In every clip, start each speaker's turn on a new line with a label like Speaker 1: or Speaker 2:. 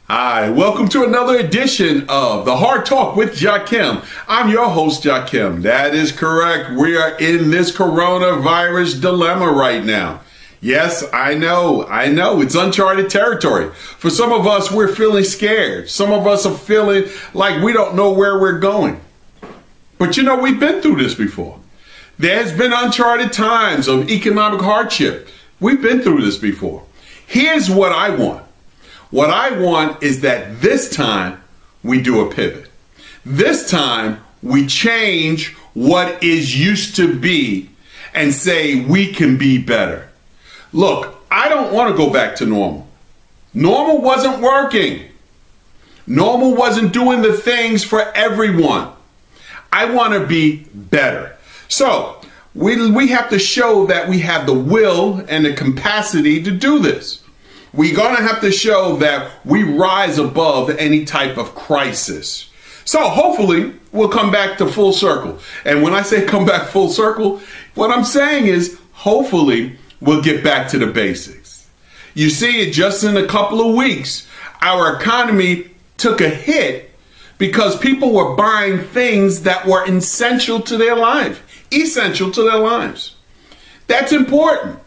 Speaker 1: Hi, welcome to another edition of The Hard Talk with Jakim. I'm your host, Jakim. That is correct. We are in this coronavirus dilemma right now. Yes, I know. It's uncharted territory. For some of us, we're feeling scared. Some of us are feeling like we don't know where we're going. But you know, we've been through this before. There's been uncharted times of economic hardship. We've been through this before. Here's what I want. What I want is that this time we do a pivot. This time we change what is used to be and say we can be better. Look, I don't want to go back to normal. Normal wasn't working. Normal wasn't doing the things for everyone. I want to be better. So we have to show that we have the will and the capacity to do this. We're going to have to show that we rise above any type of crisis. So hopefully we'll come back to full circle. And when I say come back full circle, what I'm saying is hopefully we'll get back to the basics. You see, just in a couple of weeks, our economy took a hit because people were buying things that were essential to their life. Essential to their lives. That's important.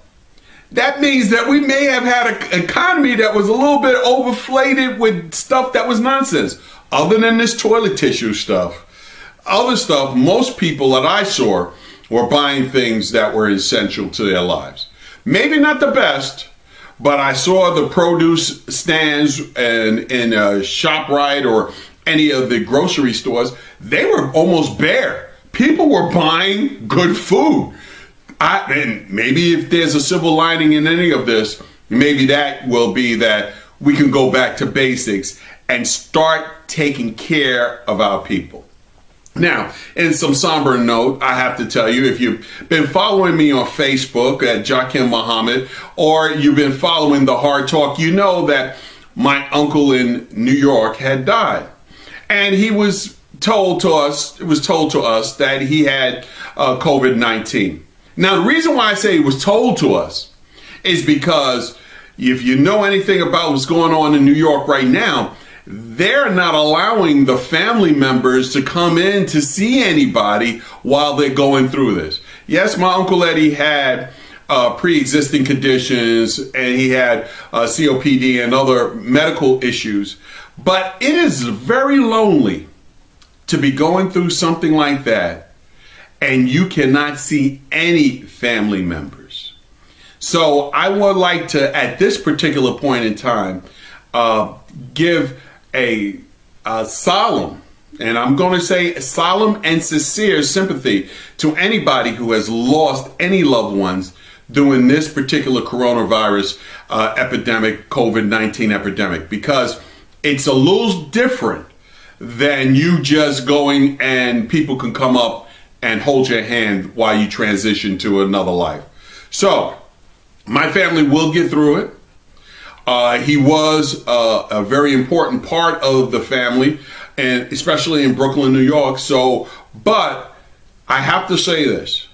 Speaker 1: That means that we may have had an economy that was a little bit overflated with stuff that was nonsense. Other than this toilet tissue stuff, other stuff, most people that I saw were buying things that were essential to their lives. Maybe not the best, but I saw the produce stands in ShopRite or any of the grocery stores. They were almost bare. People were buying good food. And maybe if there's a silver lining in any of this, maybe that will be that we can go back to basics and start taking care of our people. Now, in some somber note, I have to tell you, if you've been following me on Facebook at Jakim Muhammad, or you've been following The Hard Talk, you know that my uncle in New York had died. And he was told to us, that he had COVID-19. Now, the reason why I say it was told to us is because if you know anything about what's going on in New York right now, they're not allowing the family members to come in to see anybody while they're going through this. Yes, my Uncle Eddie had pre-existing conditions and he had COPD and other medical issues, but it is very lonely to be going through something like that and you cannot see any family members. So I would like to, at this particular point in time, give a solemn, and I'm going to say solemn and sincere sympathy to anybody who has lost any loved ones during this particular coronavirus epidemic, COVID-19 epidemic, because it's a little different than you just going and people can come up and hold your hand while you transition to another life. So, my family will get through it. He was a very important part of the family, and especially in Brooklyn, New York. So, but I have to say this.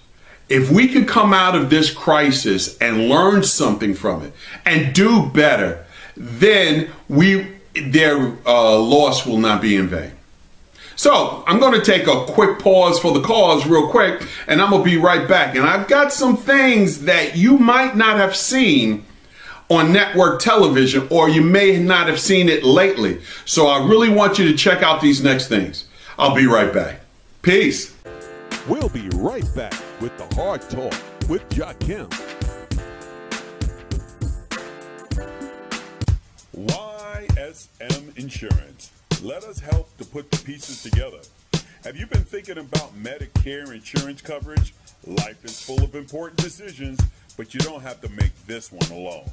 Speaker 1: If we could come out of this crisis and learn something from it and do better, then their loss will not be in vain. So I'm going to take a quick pause for the cause real quick, and I'm going to be right back. And I've got some things that you might not have seen on network television, or you may not have seen it lately. So I really want you to check out these next things. I'll be right back. Peace.
Speaker 2: We'll be right back with The Hard Talk with Jakim. YSM Insurance. Let us help to put the pieces together. Have you been thinking about Medicare insurance coverage? Life is full of important decisions, but you don't have to make this one alone.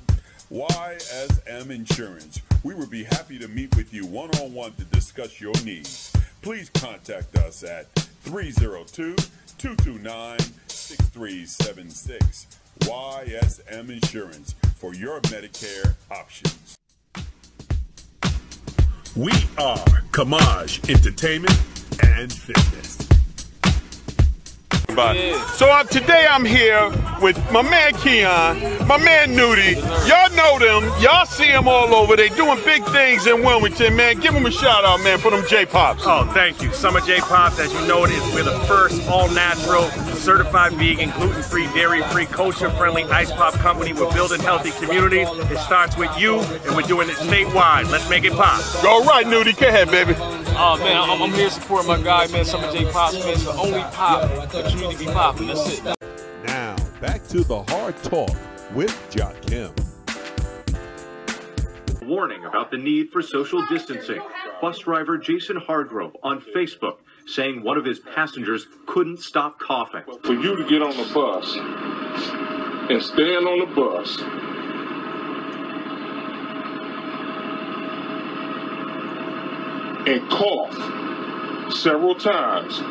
Speaker 2: YSM Insurance. We would be happy to meet with you one-on-one to discuss your needs. Please contact us at 302-229-6376. YSM Insurance for your Medicare options. We are Kamaj Entertainment and Fitness.
Speaker 1: So today I'm here with my man Keon, my man Nudie. Y'all know them. Y'all see them all over. They doing big things in Wilmington, man. Give them a shout out, man, for them J-Pops.
Speaker 3: Oh, thank you. Summer J-Pops, as you know it is, we're the first all-natural, certified vegan, gluten-free, dairy-free, kosher-friendly ice pop company. We're building healthy communities. It starts with you, and we're doing it statewide. Let's make it pop.
Speaker 1: All right, Nudie, go ahead, baby.
Speaker 4: Oh man, I'm here to support my guy, man, Summer J Pops, man. It's the only pop that you need to be popping. That's it.
Speaker 2: Now, back to the hard talk with Jakim.
Speaker 5: Warning about the need for social distancing. Bus driver Jason Hargrove on Facebook saying one of his passengers couldn't stop coughing.
Speaker 6: For you to get on the bus and stand on the bus and cough several times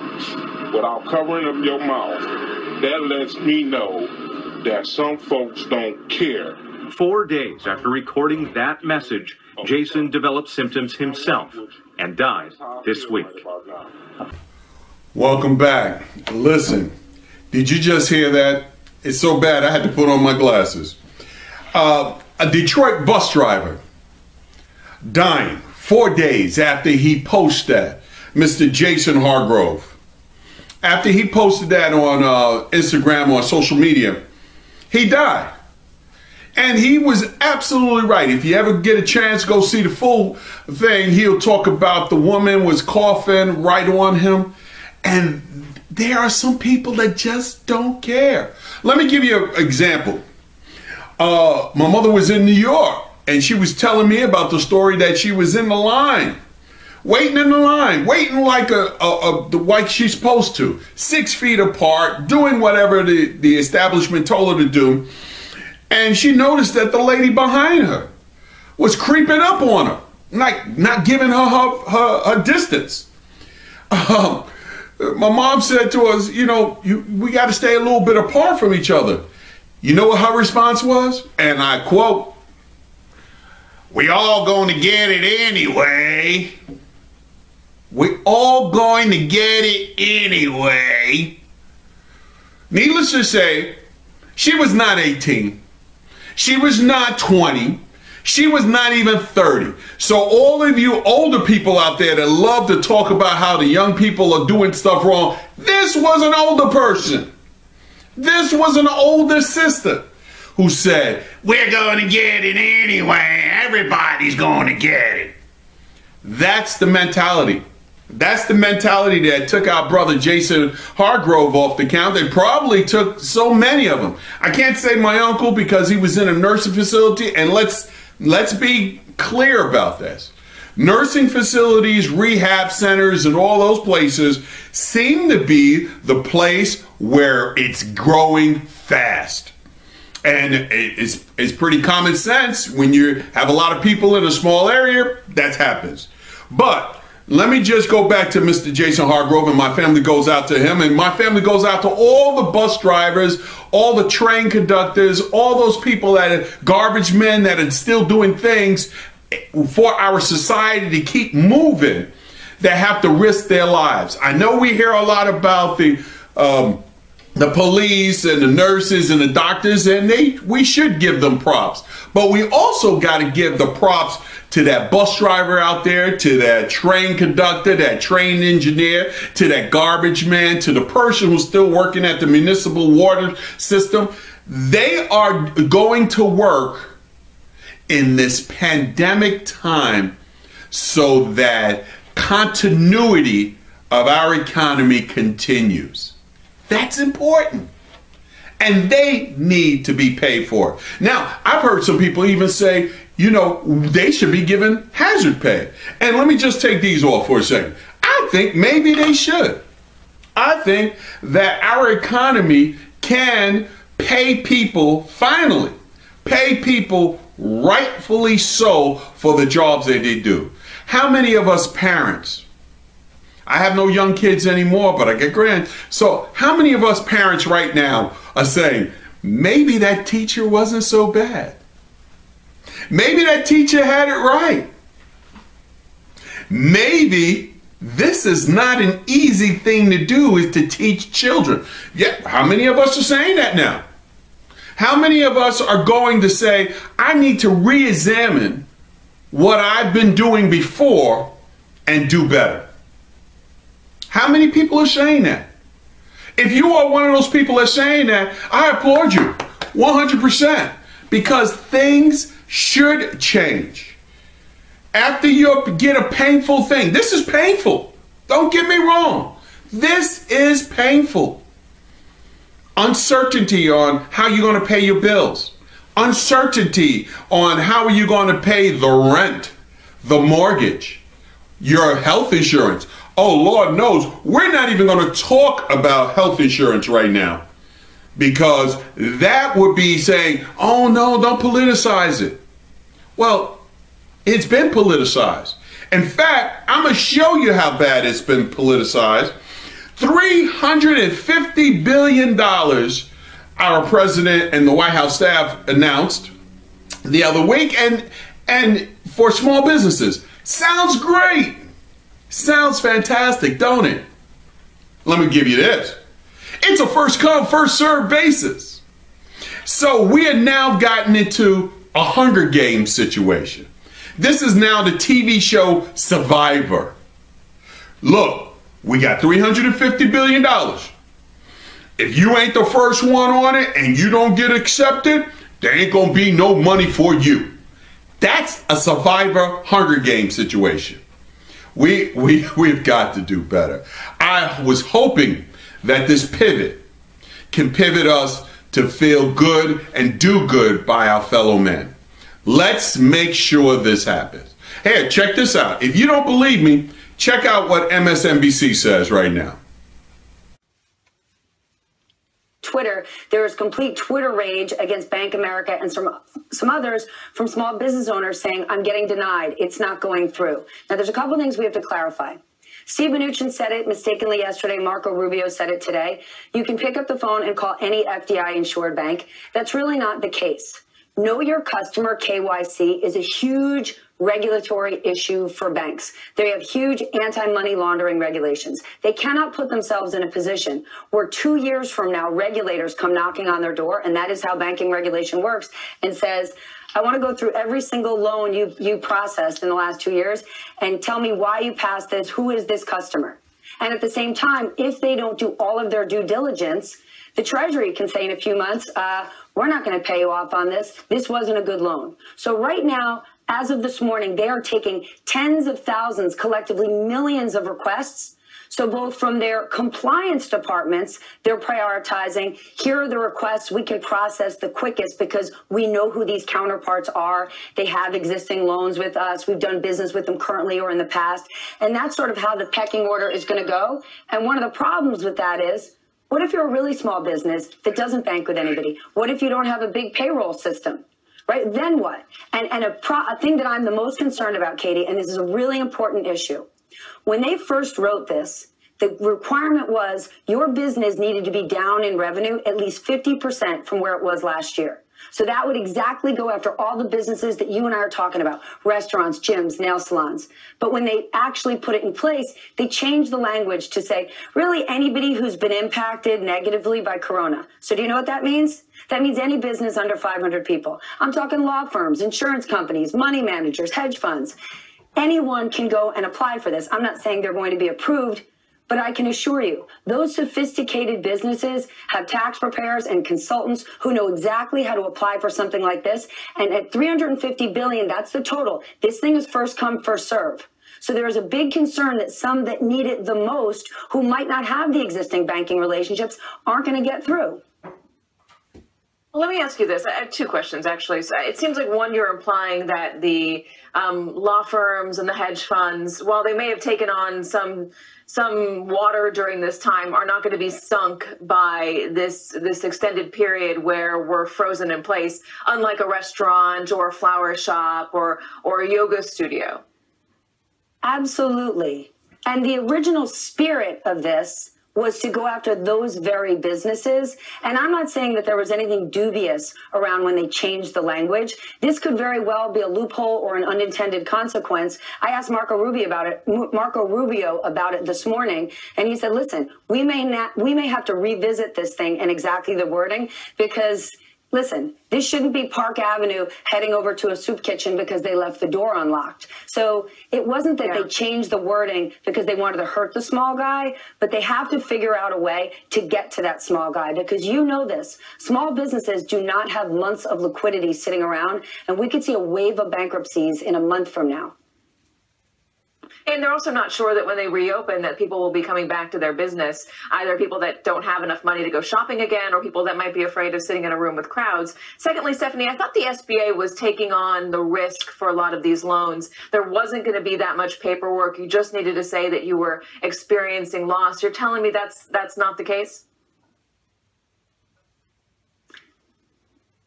Speaker 6: without covering up your mouth, that lets me know that some folks don't care.
Speaker 5: 4 days after recording that message, Jason developed symptoms himself and died this week.
Speaker 1: Welcome back. Listen, did you just hear that? It's so bad I had to put on my glasses. A Detroit bus driver dying 4 days after he posted that, Mr. Jason Hargrove. After he posted that on Instagram or social media, he died. And he was absolutely right. If you ever get a chance, go see the full thing. He'll talk about the woman was coughing right on him. And there are some people that just don't care. Let me give you an example. My mother was in New York, and she was telling me about the story that she was in the line, waiting in the line, waiting like like she's supposed to, 6 feet apart, doing whatever the establishment told her to do. And she noticed that the lady behind her was creeping up on her, like not giving her distance. My mom said to us, we got to stay a little bit apart from each other. You know what her response was? And I quote, "We all going to get it anyway. We all going to get it anyway." Needless to say, she was not 18. She was not 20. She was not even 30. So all of you older people out there that love to talk about how the young people are doing stuff wrong, this was an older person. This was an older sister who said, "We're going to get it anyway. Everybody's going to get it." That's the mentality. That's the mentality that took our brother Jason Hargrove off the count. They probably took so many of them. I can't say my uncle because he was in a nursing facility, and let's be clear about this. Nursing facilities, rehab centers, and all those places seem to be the place where it's growing fast. And it's pretty common sense when you have a lot of people in a small area, that happens. But let me just go back to Mr. Jason Hargrove, and my family goes out to him, and my family goes out to all the bus drivers, all the train conductors, all those people that are garbage men that are still doing things for our society to keep moving, that have to risk their lives. I know we hear a lot about the police and the nurses and the doctors, and we should give them props. But we also got to give the props to that bus driver out there, to that train conductor, that train engineer, to that garbage man, to the person who's still working at the municipal water system. They are going to work in this pandemic time so that continuity of our economy continues. That's important. And they need to be paid for it. Now, I've heard some people even say, they should be given hazard pay. And let me just take these off for a second. I think maybe they should. I think that our economy can pay people, finally, pay people rightfully so for the jobs that they do. How many of us parents, I have no young kids anymore, but I get grand. So how many of us parents right now are saying, maybe that teacher wasn't so bad? Maybe that teacher had it right. Maybe This is not an easy thing to do, is to teach children. Yeah, how many of us are saying that now? How many of us are going to say, I need to re-examine what I've been doing before and do better? How many people are saying that? If you are one of those people that are saying that, I applaud you 100%, because things should change. After you get a painful thing, this is painful. Don't get me wrong. This is painful. Uncertainty on how you're going to pay your bills. Uncertainty on how are you going to pay the rent, the mortgage, your health insurance. Oh, Lord knows, we're not even going to talk about health insurance right now, because that would be saying, oh no, don't politicize it. Well, it's been politicized. In fact, I'm going to show you how bad it's been politicized. $350 billion our president and the White House staff announced the other week, and for small businesses. Sounds great. Sounds fantastic, don't it? Let me give you this. It's a first come, first served basis. So we have now gotten into a Hunger Games situation. This is now the TV show Survivor. Look, we got $350 billion. If you ain't the first one on it and you don't get accepted, there ain't gonna be no money for you. That's a Survivor Hunger Games situation. We've got to do better. I was hoping that this pivot can pivot us to feel good and do good by our fellow men. Let's make sure this happens. Hey, check this out. If you don't believe me, check out what MSNBC says right now.
Speaker 7: Twitter, there is complete Twitter rage against Bank America and some others from small business owners saying, I'm getting denied. It's not going through. Now, there's a couple things we have to clarify. Steve Mnuchin said it mistakenly yesterday. Marco Rubio said it today. You can pick up the phone and call any FDI insured bank. That's really not the case. Know your customer, KYC, is a huge regulatory issue for banks. They have huge anti-money laundering regulations. They cannot put themselves in a position where 2 years from now, regulators come knocking on their door, and that is how banking regulation works, and says, I want to go through every single loan you processed in the last 2 years and tell me why you passed this, who is this customer? And at the same time, if they don't do all of their due diligence, the Treasury can say in a few months, we're not going to pay you off on this. This wasn't a good loan. So right now, as of this morning, they are taking tens of thousands, collectively millions of requests. So both from their compliance departments, they're prioritizing, here are the requests we can process the quickest because we know who these counterparts are. They have existing loans with us. We've done business with them currently or in the past. And that's sort of how the pecking order is going to go. And one of the problems with that is, what if you're a really small business that doesn't bank with anybody? What if you don't have a big payroll system? Right? Then what? And a thing that I'm the most concerned about, Katie, and this is a really important issue. When they first wrote this, the requirement was your business needed to be down in revenue at least 50% from where it was last year. So that would exactly go after all the businesses that you and I are talking about, restaurants, gyms, nail salons. But when they actually put it in place, they changed the language to say, really anybody who's been impacted negatively by Corona. So do you know what that means? That means any business under 500 people. I'm talking law firms, insurance companies, money managers, hedge funds. Anyone can go and apply for this. I'm not saying they're going to be approved, but I can assure you, those sophisticated businesses have tax preparers and consultants who know exactly how to apply for something like this. And at $350 billion, that's the total. This thing is first come, first serve. So there is a big concern that some that need it the most, who might not have the existing banking relationships, aren't going to get through.
Speaker 8: Well, let me ask you this. I have two questions, actually. So it seems like, one, you're implying that the law firms and the hedge funds, while they may have taken on some water during this time, are not going to be sunk by this extended period where we're frozen in place, unlike a restaurant or a flower shop or a yoga studio.
Speaker 7: Absolutely. And the original spirit of this was to go after those very businesses. And I'm not saying that there was anything dubious around when they changed the language. This could very well be a loophole or an unintended consequence. I asked Marco Rubio about it this morning, and he said, listen, we may have to revisit this thing and exactly the wording, because listen, this shouldn't be Park Avenue heading over to a soup kitchen because they left the door unlocked. So it wasn't that they changed the wording because they wanted to hurt the small guy, but they have to figure out a way to get to that small guy, because you know this, small businesses do not have months of liquidity sitting around, and we could see a wave of bankruptcies in a month from now.
Speaker 8: And they're also not sure that when they reopen that people will be coming back to their business, either people that don't have enough money to go shopping again or people that might be afraid of sitting in a room with crowds. Secondly, Stephanie, I thought the SBA was taking on the risk for a lot of these loans. There wasn't going to be that much paperwork. You just needed to say that you were experiencing loss. You're telling me that's not the case?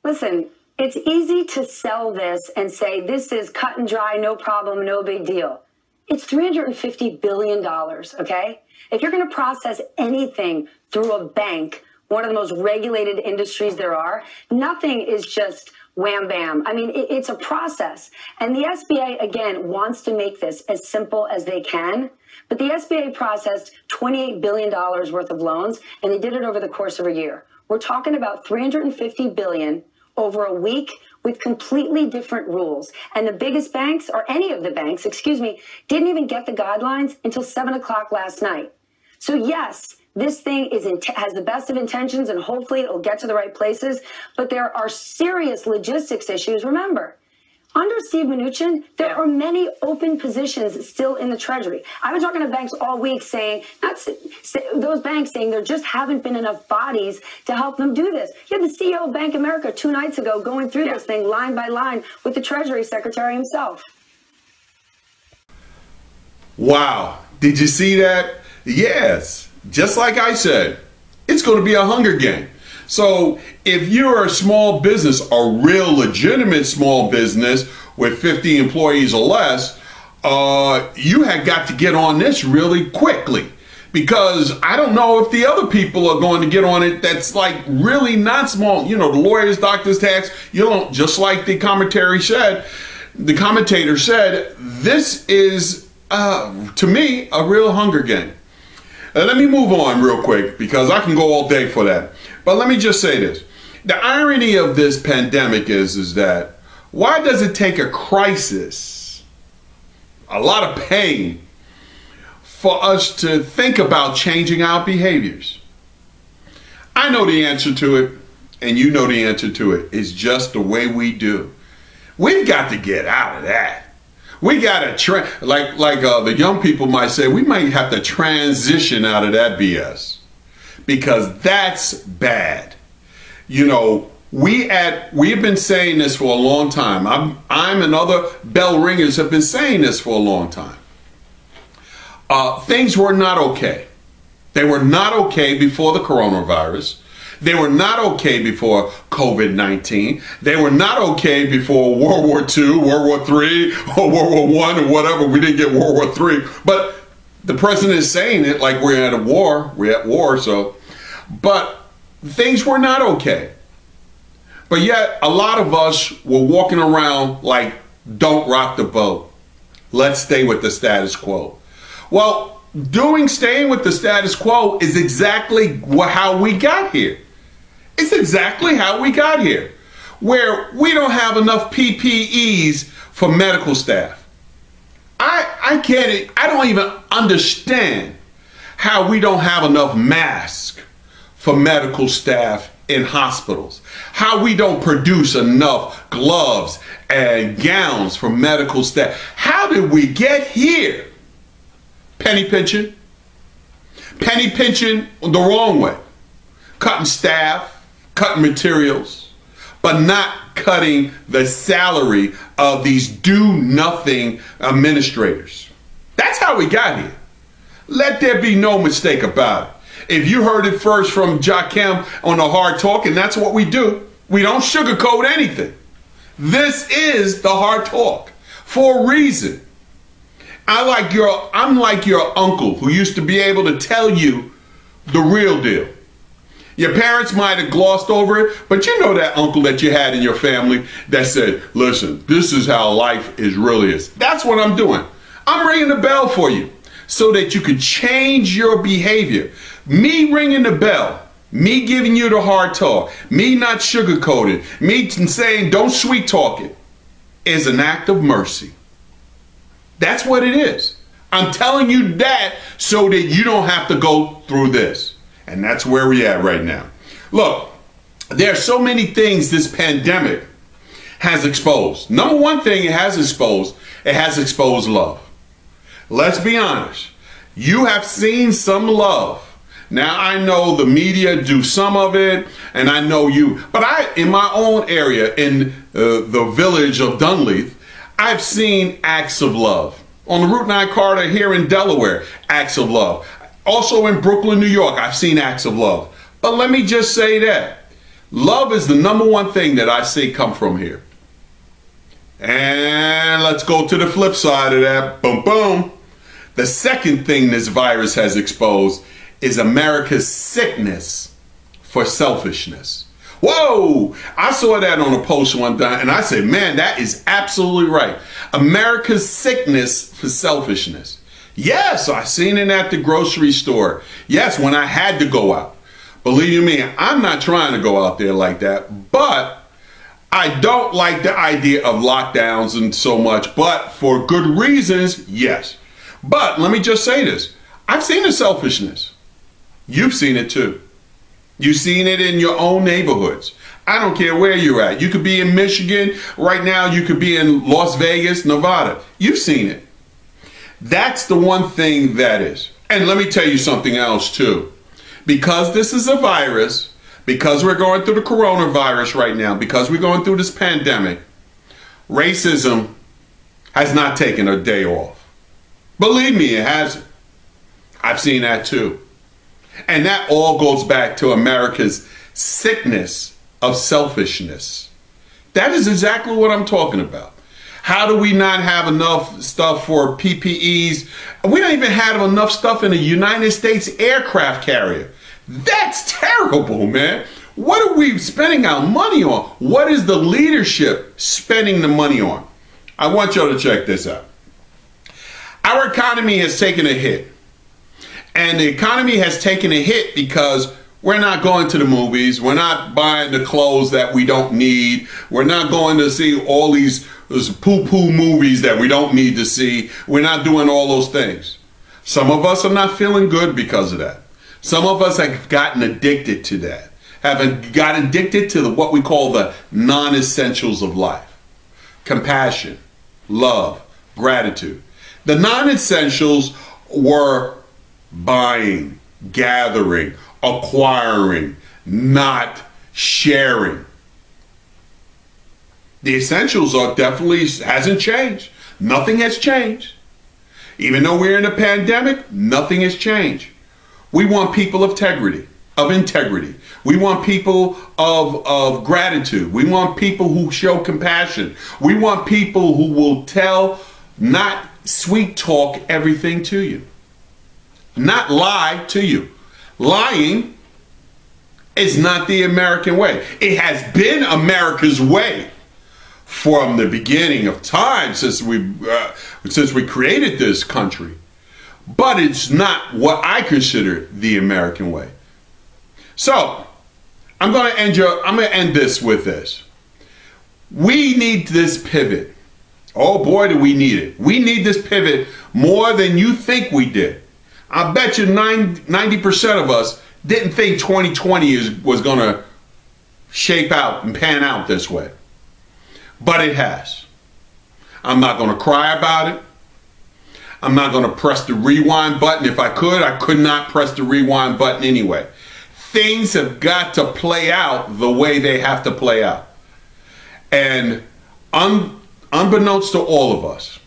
Speaker 7: Listen, it's easy to sell this and say this is cut and dry, no problem, no big deal. It's $350 billion, okay? If you're going to process anything through a bank, one of the most regulated industries there are, nothing is just wham bam. I mean, it's a process. And the SBA, again, wants to make this as simple as they can. But the SBA processed $28 billion worth of loans, and they did it over the course of a year. We're talking about $350 billion over a week with completely different rules. And the biggest banks, or any of the banks, excuse me, didn't even get the guidelines until 7 o'clock last night. So yes, this thing has the best of intentions, and hopefully it'll get to the right places, but there are serious logistics issues. Remember, under Steve Mnuchin, there are many open positions still in the Treasury. I've been talking to banks all week saying, those banks saying there just haven't been enough bodies to help them do this. You had the CEO of Bank of America 2 nights ago going through this thing line by line with the Treasury Secretary himself.
Speaker 1: Wow. Did you see that? Yes. Just like I said, it's going to be a Hunger Game. So if you're a small business, a real legitimate small business with 50 employees or less, you have got to get on this really quickly, because I don't know if the other people are going to get on it that's like really not small. You know, the lawyers, doctors, tax, you know, just like the commentator said, this is, to me, a real Hunger Game. Let me move on real quick, because I can go all day for that. But let me just say this. The irony of this pandemic is that why does it take a crisis, a lot of pain, for us to think about changing our behaviors? I know the answer to it, and you know the answer to it. It's just the way we do. We've got to get out of that. We got to, like the young people might say, we might have to transition out of that BS, because that's bad. You know, we've been saying this for a long time. I'm and other bell ringers have been saying this for a long time. Things were not okay. They were not okay before the coronavirus. They were not okay before COVID-19. They were not okay before World War II, World War III, or World War I, or whatever. We didn't get World War III. But the president is saying it like we're at a war. We're at war, so. But things were not okay. But yet, a lot of us were walking around like, don't rock the boat. Let's stay with the status quo. Well, staying with the status quo is exactly how we got here. It's exactly how we got here, where we don't have enough PPEs for medical staff. I get it. I don't even understand how we don't have enough masks for medical staff in hospitals, how we don't produce enough gloves and gowns for medical staff. How did we get here? Penny pinching the wrong way, cutting staff, cutting materials, but not cutting the salary of these do-nothing administrators. That's how we got here. Let there be no mistake about it. If you heard it first from Jakim on the Hard Talk, and that's what we do, we don't sugarcoat anything. This is the Hard Talk for a reason. I'm like your uncle who used to be able to tell you The real deal. Your parents might have glossed over it, but you know that uncle that you had in your family that said, listen, this is how life really is. That's what I'm doing. I'm ringing the bell for you so that you can change your behavior. Me ringing the bell, me giving you the hard talk, me not sugarcoating, me saying don't sweet talk it, is an act of mercy. That's what it is. I'm telling you that so that you don't have to go through this. And that's where we're at right now. Look, there are so many things this pandemic has exposed. Number one thing it has exposed love. Let's be honest. You have seen some love. Now, I know the media do some of it, and I know you. But in my own area, in the village of Dunleith, I've seen acts of love. On the Route 9 corridor here in Delaware, acts of love. Also in Brooklyn, New York, I've seen acts of love. But let me just say that love is the number one thing that I see come from here. And let's go to the flip side of that. Boom, boom. The second thing this virus has exposed is America's sickness for selfishness. Whoa! I saw that on a post one time and I said, man, that is absolutely right. America's sickness for selfishness. Yes, I seen it at the grocery store. Yes, when I had to go out. Believe me, I'm not trying to go out there like that, but I don't like the idea of lockdowns and so much, but for good reasons, yes. But let me just say this. I've seen the selfishness. You've seen it too. You've seen it in your own neighborhoods. I don't care where you're at. You could be in Michigan right now. You could be in Las Vegas, Nevada. You've seen it. That's the one thing that is. And let me tell you something else too. Because this is a virus, because we're going through the coronavirus right now, because we're going through this pandemic, racism has not taken a day off. Believe me, it hasn't. I've seen that too. And that all goes back to America's sickness of selfishness. That is exactly what I'm talking about. How do we not have enough stuff for PPEs? We don't even have enough stuff in the United States aircraft carrier. That's terrible, man. What are we spending our money on? What is the leadership spending the money on? I want y'all to check this out. Our economy has taken a hit. And the economy has taken a hit because we're not going to the movies. We're not buying the clothes that we don't need. We're not going to see all these poo-poo movies that we don't need to see. We're not doing all those things. Some of us are not feeling good because of that. Some of us have gotten addicted to that. Have got addicted to what we call the non-essentials of life. Compassion, love, gratitude. The non-essentials were buying, gathering, acquiring, not sharing. The essentials are definitely hasn't changed. Nothing has changed. Even though we're in a pandemic, nothing has changed. We want people of integrity. We want people of gratitude. We want people who show compassion. We want people who will tell, not sweet talk everything to you. Not lie to you. Lying is not the American way. It has been America's way from the beginning of time since we created this country. But it's not what I consider the American way. So I'm going to end this with this. We need this pivot. Oh boy, do we need it. We need this pivot more than you think we did. I bet you 90% of us didn't think 2020 was going to shape out and pan out this way. But it has. I'm not going to cry about it. I'm not going to press the rewind button. If I could not press the rewind button anyway. Things have got to play out the way they have to play out. And unbeknownst to all of us,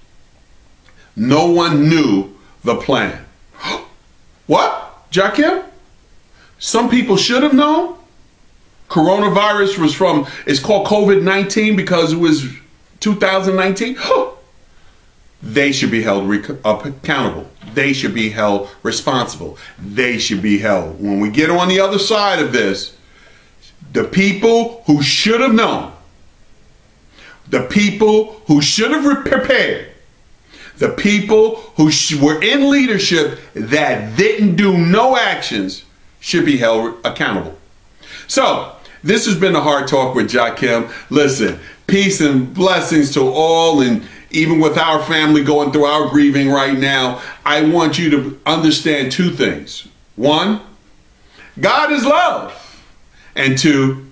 Speaker 1: no one knew the plan. What, Jakim? Some people should have known. Coronavirus it's called COVID-19 because it was 2019. they should be held accountable. They should be held responsible. They should be held. When we get on the other side of this, the people who should have known, the people who should have prepared, the people who were in leadership that didn't do no actions should be held accountable. So, this has been the Hard Talk with Jakim. Listen, peace and blessings to all, and even with our family going through our grieving right now, I want you to understand two things. One, God is love. And two,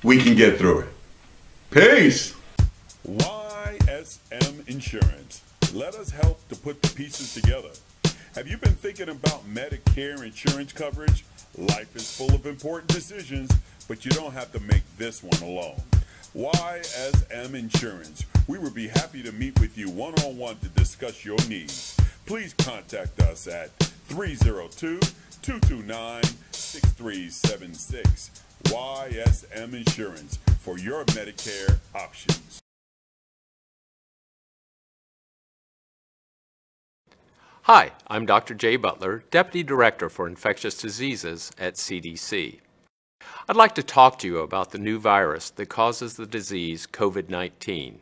Speaker 1: we can get through it. Peace.
Speaker 2: YSM Insurance. Let us help to put the pieces together. Have you been thinking about Medicare insurance coverage? Life is full of important decisions, but you don't have to make this one alone. YSM Insurance. We would be happy to meet with you one-on-one to discuss your needs. Please contact us at 302-229-6376. YSM Insurance for your Medicare options.
Speaker 9: Hi, I'm Dr. Jay Butler, Deputy Director for Infectious Diseases at CDC. I'd like to talk to you about the new virus that causes the disease COVID-19.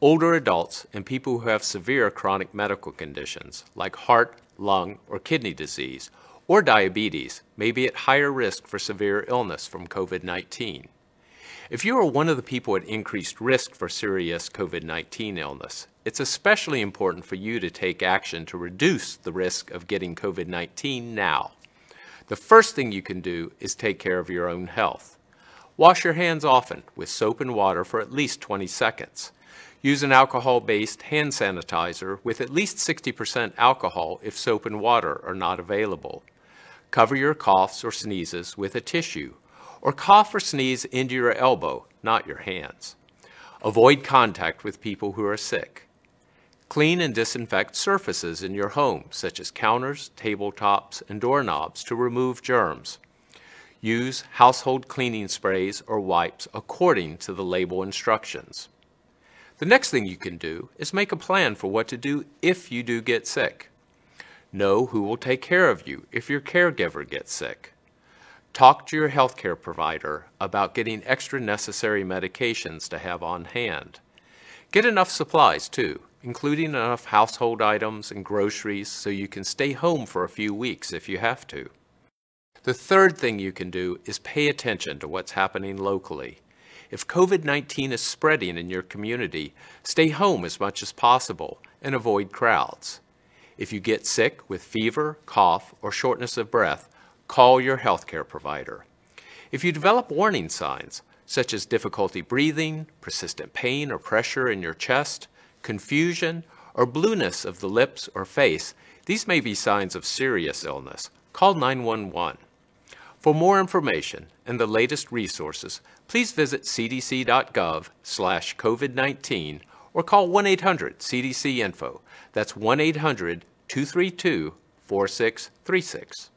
Speaker 9: Older adults and people who have severe chronic medical conditions like heart, lung, or kidney disease or diabetes may be at higher risk for severe illness from COVID-19. If you are one of the people at increased risk for serious COVID-19 illness, it's especially important for you to take action to reduce the risk of getting COVID-19 now. The first thing you can do is take care of your own health. Wash your hands often with soap and water for at least 20 seconds. Use an alcohol-based hand sanitizer with at least 60% alcohol if soap and water are not available. Cover your coughs or sneezes with a tissue, or cough or sneeze into your elbow, not your hands. Avoid contact with people who are sick. Clean and disinfect surfaces in your home, such as counters, tabletops, and doorknobs to remove germs. Use household cleaning sprays or wipes according to the label instructions. The next thing you can do is make a plan for what to do if you do get sick. Know who will take care of you if your caregiver gets sick. Talk to your healthcare provider about getting extra necessary medications to have on hand. Get enough supplies too, including enough household items and groceries so you can stay home for a few weeks if you have to. The third thing you can do is pay attention to what's happening locally. If COVID-19 is spreading in your community, stay home as much as possible and avoid crowds. If you get sick with fever, cough, or shortness of breath, call your healthcare provider. If you develop warning signs, such as difficulty breathing, persistent pain or pressure in your chest, confusion, or blueness of the lips or face, these may be signs of serious illness. Call 911. For more information and the latest resources, please visit cdc.gov/COVID-19 or call 1-800-CDC-INFO. That's 1-800-232-4636.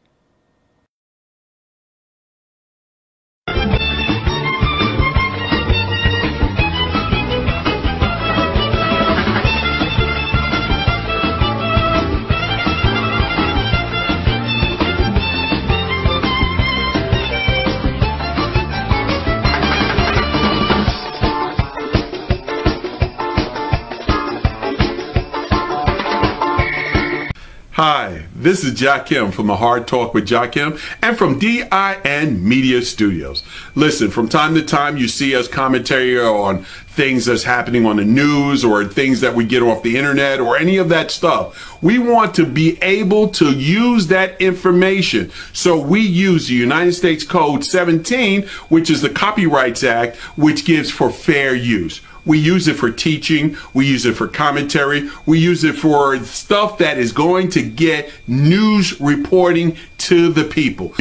Speaker 1: Hi, this is Jakim from the Hard Talk with Jakim and from DIN Media Studios. Listen, from time to time you see us commentary on things that's happening on the news or things that we get off the internet or any of that stuff. We want to be able to use that information. So we use the United States Code 17, which is the Copyrights Act, which gives for fair use. We use it for teaching. We use it for commentary. We use it for stuff that is going to get news reporting to the people.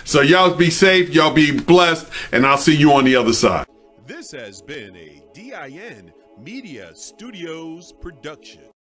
Speaker 1: So y'all be safe, y'all be blessed, and I'll see you on the other side.
Speaker 2: This has been a DIN Media Studios production.